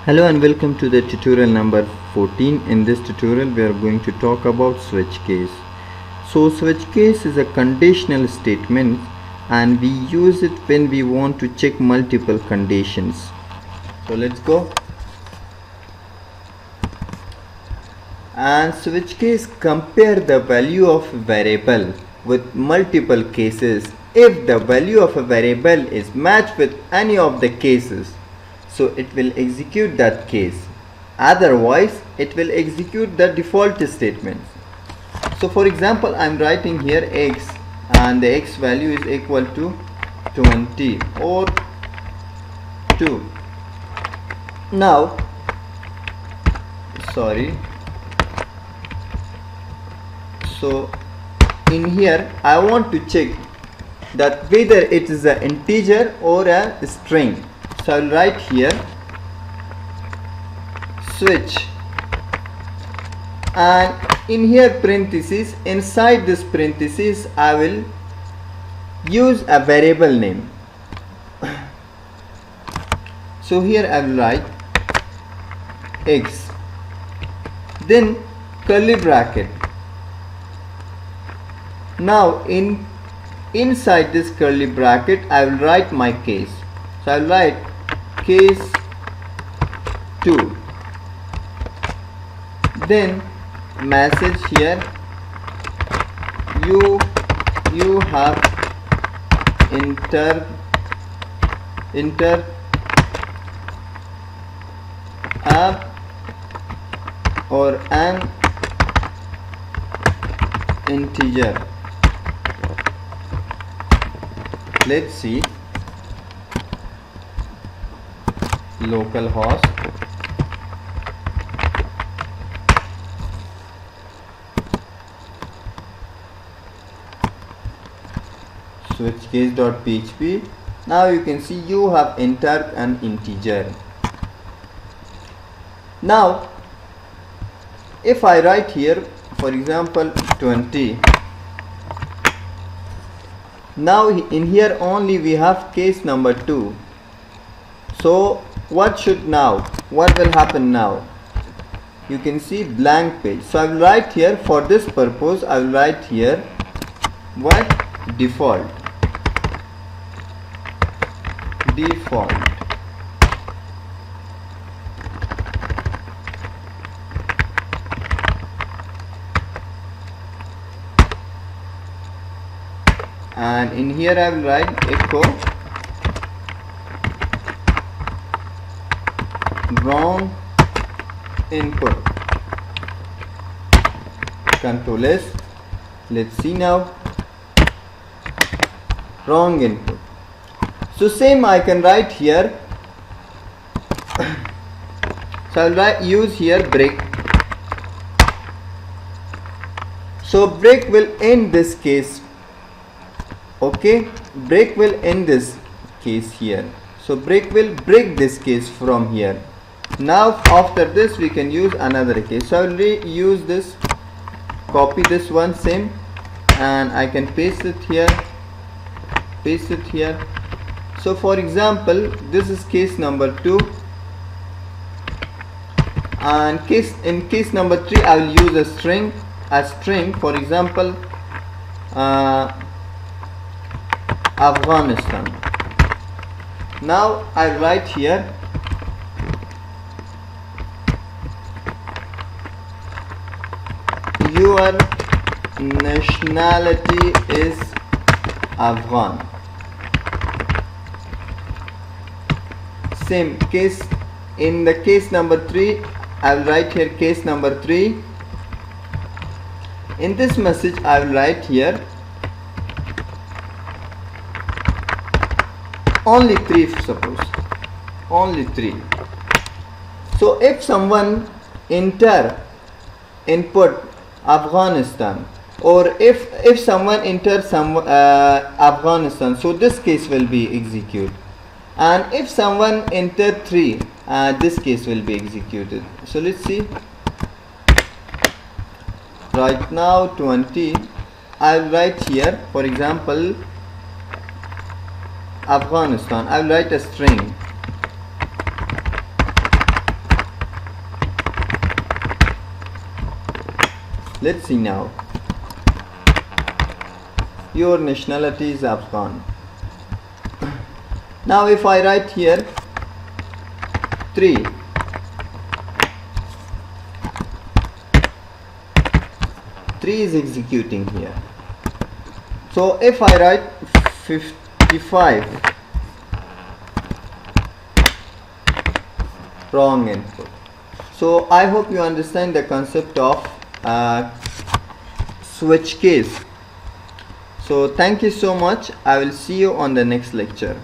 Hello and welcome to the tutorial number 14. In this tutorial we are going to talk about switch case. So switch case is a conditional statement and we use it when we want to check multiple conditions. So let's go. And switch case compare the value of variable with multiple cases if the value of a variable is matched with any of the cases. So it will execute that case, otherwise it will execute the default statements. So for example, I am writing here x and the x value is equal to 20 or 2. Now so in here I want to check that whether it is an integer or a string. So I will write here switch and in here parenthesis, inside this parenthesis I will use a variable name. So here I will write x, then curly bracket. Now inside this curly bracket I will write my case. So I will write case 2, then message here you have enter a or an integer. Let's see, localhost switchcase.php. Now you can see you have entered an integer. Now if I write here for example 20, now in here only we have case number 2. So what will happen now? You can see blank page. So I will write here, for this purpose I will write here what? Default. And in here I will write echo wrong input. Control S. Let's see now. Wrong input. So same I can write here. So I will use here break. So break will end this case. Okay, break will end this case here. So break will break this case from here. Now after this we can use another case. So I will reuse this, copy this one same, and I can paste it here. So for example, this is case number 2, and in case number 3 I will use a string. For example, Afghanistan. Now I write here your nationality is Afghan. Same case in the case number 3 I will write here case number 3. In this message I will write here only 3, suppose only 3. So if someone input Afghanistan, or if someone enters Afghanistan, so this case will be executed, and if someone entered 3, this case will be executed. So let's see. Right now 20 I will write here for example Afghanistan. I will write a string Let's see now. Your nationality is Afghan. Now if I write here 3, is executing here. So if I write 55, wrong input. So I hope you understand the concept of switch case. So thank you so much. I will see you on the next lecture.